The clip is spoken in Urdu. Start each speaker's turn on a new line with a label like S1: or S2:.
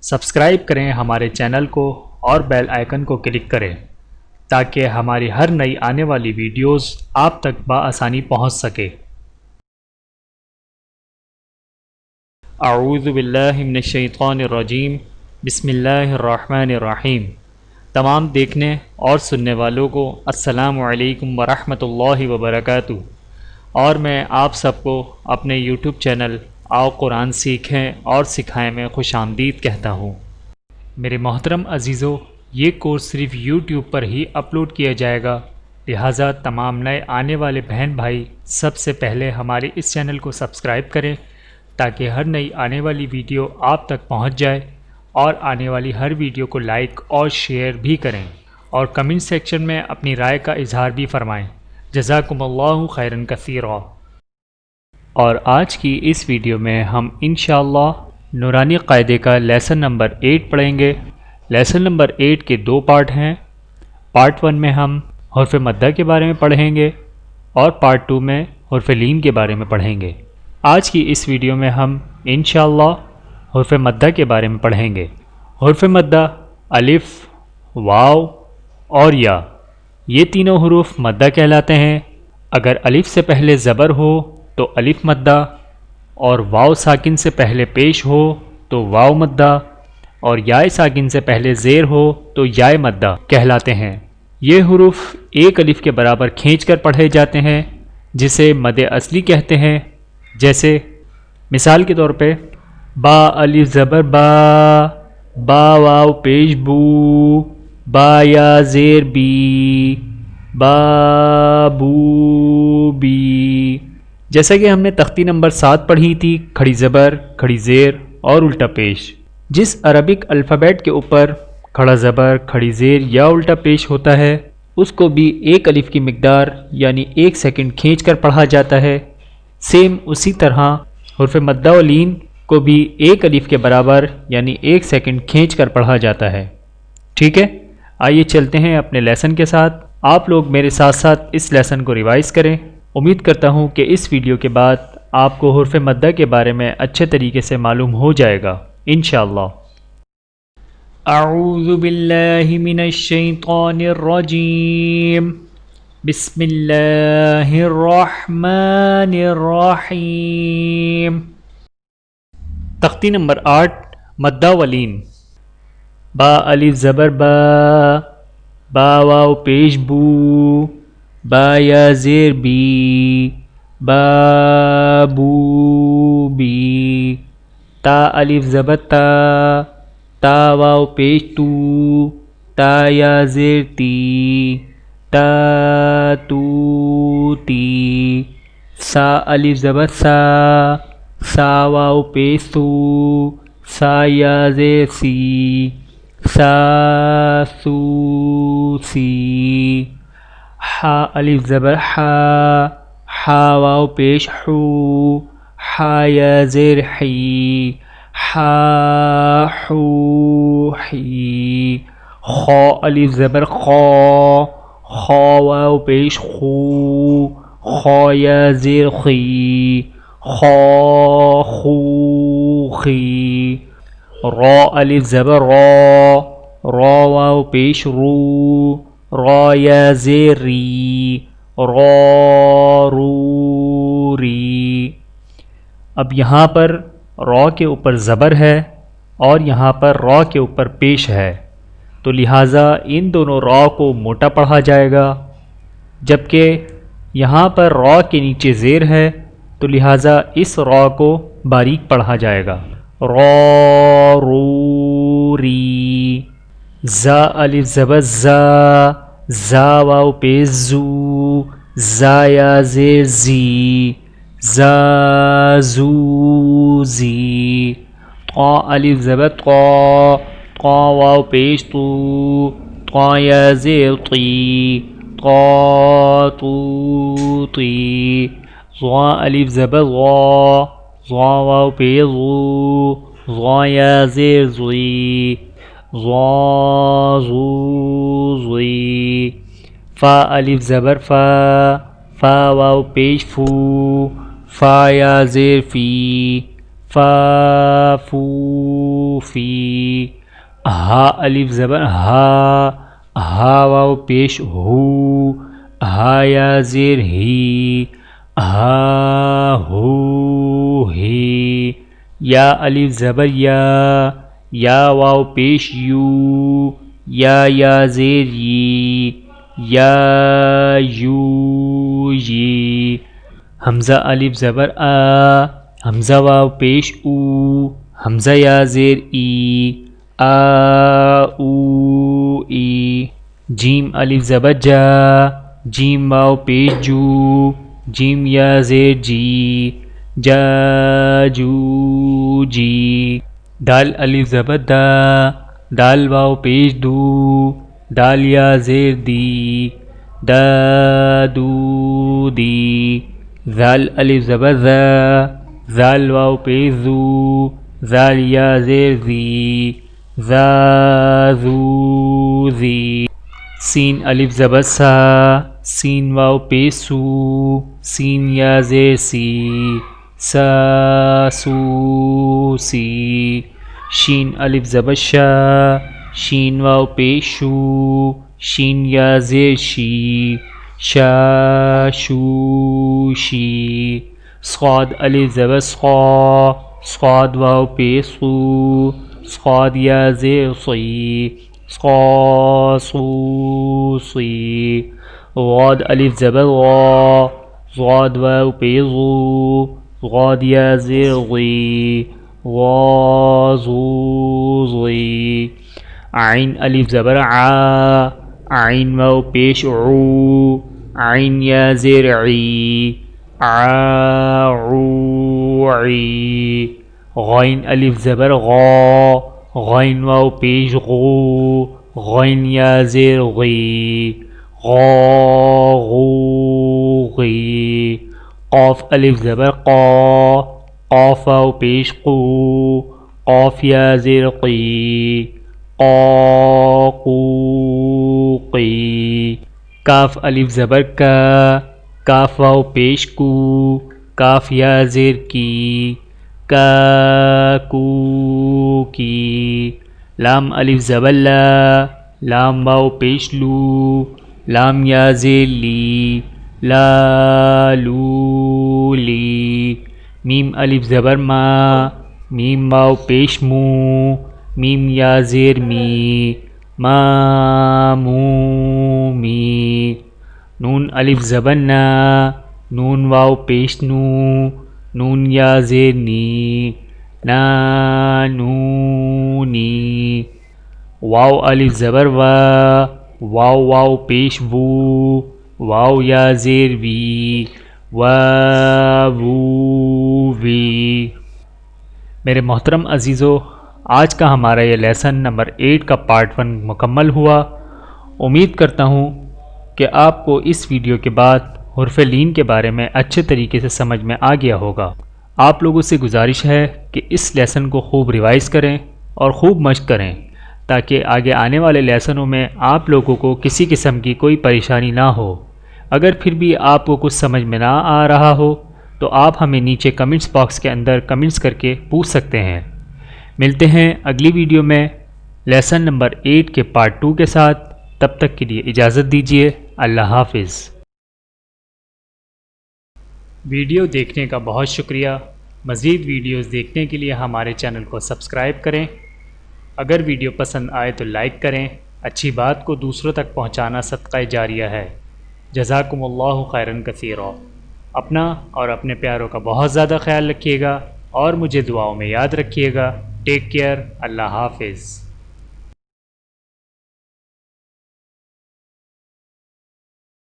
S1: سبسکرائب کریں ہمارے چینل کو اور بیل آئیکن کو کلک کریں تاکہ ہماری ہر نئی آنے والی ویڈیوز آپ تک بآسانی پہنچ سکے۔ اعوذ باللہ من الشیطان الرجیم، بسم اللہ الرحمن الرحیم۔ تمام دیکھنے اور سننے والوں کو السلام علیکم ورحمۃ اللہ وبرکاتہ، اور میں آپ سب کو اپنے یوٹیوب چینل آؤ قرآن سیکھیں اور سکھائیں میں خوش آمدید کہتا ہوں۔ میرے محترم عزیزو، یہ کورس صرف یوٹیوب پر ہی اپلوڈ کیا جائے گا، لہٰذا تمام نئے آنے والے بہن بھائی سب سے پہلے ہمارے اس چینل کو سبسکرائب کریں تاکہ ہر نئی آنے والی ویڈیو آپ تک پہنچ جائے، اور آنے والی ہر ویڈیو کو لائک اور شیئر بھی کریں، اور کمنٹ سیکشن میں اپنی رائے کا اظہار بھی فرمائیں۔ جزاکم اللہ خیرا کثیرا۔ اور آج کی اس ویڈیو میں ہم انشاءاللہ نورانی قاعدے کا لیسن نمبر 8 پڑھیں گے۔ لیسن نمبر 8 کے 2 پارٹ ہیں۔ پارٹ 1 میں ہم حرف مدہ کے بارے میں پڑھیں گے، اور پارٹ 2 میں حرف لین کے بارے میں پڑھیں گے۔ آج کی اس ویڈیو میں ہم انشاءاللہ حرف مدہ کے بارے میں پڑھیں گے۔ حرف مدہ الف، واو اور یا، یہ تینوں حروف مدہ کہلاتے ہیں۔ اگر الف سے پہلے زبر ہو تو الف مدہ، اور واو ساکن سے پہلے پیش ہو تو واو مدہ، اور یائے ساکن سے پہلے زیر ہو تو یائے مدہ کہلاتے ہیں۔ یہ حروف ایک الف کے برابر کھینچ کر پڑھے جاتے ہیں، جسے مد اصلی کہتے ہیں۔ جیسے مثال کے طور پہ با الف زبر با، با واو پیش بو، با یا زیر بی، با بو بی۔ جیسا کہ ہم نے تختی نمبر 7 پڑھی تھی، کھڑی زبر، کھڑی زیر اور الٹا پیش۔ جس عربک الفابیٹ کے اوپر کھڑا زبر، کھڑی زیر یا الٹا پیش ہوتا ہے، اس کو بھی ایک الف کی مقدار یعنی 1 سیکنڈ کھینچ کر پڑھا جاتا ہے۔ سیم اسی طرح حرف مدہ و لین کو بھی ایک الف کے برابر یعنی 1 سیکنڈ کھینچ کر پڑھا جاتا ہے۔ ٹھیک ہے، آئیے چلتے ہیں اپنے لیسن کے ساتھ۔ آپ لوگ میرے ساتھ ساتھ اس لیسن کو ریوائز کریں۔ امید کرتا ہوں کہ اس ویڈیو کے بعد آپ کو حرف مدہ کے بارے میں اچھے طریقے سے معلوم ہو جائے گا انشاءاللہ۔ اعوذ باللہ من الشیطان الرجیم، بسم اللہ الرحمن الرحیم۔ تختی نمبر 8 مدہ و لین۔ با الف زبر با، با واو پیش بو، با یا زیر بی، با بو بی۔ تا الف زبر تا، تا واو پیش تو، تا یا زیر تی، تا تو تی۔ سا الف زبر سا، سا واو پیش سو، سا یا زیر سی، سا سو سی۔ حا الف زبر حا، حا واو پیش حو، حا یا زیر حی، حا حو حی۔ خا الف زبر خا، خا واو پیش خو، خا یا زیر خی، خا خو خی۔ را الف زبر را، را واو پیش رو، را یا زیر ری، را رو ری۔ اب یہاں پر را کے اوپر زبر ہے اور یہاں پر را کے اوپر پیش ہے، تو لہٰذا ان دونوں را کو موٹا پڑھا جائے گا، جبکہ یہاں پر را کے نیچے زیر ہے تو لہٰذا اس را کو باریک پڑھا جائے گا۔ را رو ری۔ زا الف زبر زا، زا واو پیش زو، زا یا زیر زی، زا زو زی۔ طا الف زبر طا، طا واو پیش تو، طا یا زیر طی، طا تو طی۔ ظا الف زبر ظا، ظا واو پیش ظو، ظا یا زیر ظی، ظا ظو ظی۔ فا الف زبر فا، فا واو پیش فو، فا یا زیر فی، فا فو فی، ہا الف زبر ہا، ہا واو پیش ہو، ہا یا زیر ہی، ہا ہو ہی، یا الف زبر یا واو پیش یو، یا زیر یی، یا یو یی، حمزہ الف زبر آ، حمزہ واو پیش او، حمزہ یا زیر ای، آ او ای، جیم الف زبر جا، جیم واو پیش جو، جیم یا زیر جی، جا جو جی، دال الف زبر دا، دال واو پیش دو، دال یا زیر دی، دا دو دی، ذال الف زبر ذا، ذال واو پیش زو، ذال یا زیر زی، ذا ذو زی، سین الف زبر سا، سین واو پیش سو، سین یا زیر سی، سا سو سی، شین الف زبر شا، شین واو پیش شو، شین یا زیر شی، شا شو شی، صاد الف زبر صا، صاد واو پیش صو، صاد یا زیر صی، صا صو صی، غاد الف زبر غا، غاد واو پیش غو، غاد یا زیر غی، غا زو زی، عین الف زبر عا، عین واو پیش عو، عین یا زیر عی، عا عو عی، غین الف زبر غا، غین واو پیش غو، غین یا زیر غی، غا غو غی، قاف الف زبر قا، قاف واو پیش قو، قاف یا زیر قی، قا قو قی، کاف الف زبر کا، کاف واو پیش کو، کاف یا زیر کی، کا کو کی، لام الف زبر لا، لام واو پیش لو، لام یا زیر لی، لا لو لی، میم الف زبر ما، میم واو پیش مو، میم یا زیر می، ما مو می، نون الف زبر نا، نون واو پیش نو، نون یا زیر نی، نا نو نی، واو الف زبر وا، واو واو پیش وو، واو یا زیر وی، وا وو وی۔ میرے محترم عزیزو، آج کا ہمارا یہ لیسن نمبر 8 کا پارٹ 1 مکمل ہوا۔ امید کرتا ہوں کہ آپ کو اس ویڈیو کے بعد حرف لین کے بارے میں اچھے طریقے سے سمجھ میں آ گیا ہوگا۔ آپ لوگوں سے گزارش ہے کہ اس لیسن کو خوب ریوائز کریں اور خوب مشق کریں، تاکہ آگے آنے والے لیسنوں میں آپ لوگوں کو کسی قسم کی کوئی پریشانی نہ ہو۔ اگر پھر بھی آپ کو کچھ سمجھ میں نہ آ رہا ہو تو آپ ہمیں نیچے کمنٹس باکس کے اندر کمنٹس کر کے پوچھ سکتے ہیں۔ ملتے ہیں اگلی ویڈیو میں لیسن نمبر 8 کے پارٹ 2 کے ساتھ۔ تب تک کے لیے اجازت دیجیے۔ اللہ حافظ۔ ویڈیو دیکھنے کا بہت شکریہ۔ مزید ویڈیوز دیکھنے کے لیے ہمارے چینل کو سبسکرائب کریں۔ اگر ویڈیو پسند آئے تو لائک کریں۔ اچھی بات کو دوسروں تک پہنچانا صدقہ جاریہ ہے۔ جزاکم اللہ خیرا کثیرا۔ اپنا اور اپنے پیاروں کا بہت زیادہ خیال رکھیے گا اور مجھے دعاؤں میں یاد رکھیے گا۔ Take care. اللہ حافظ۔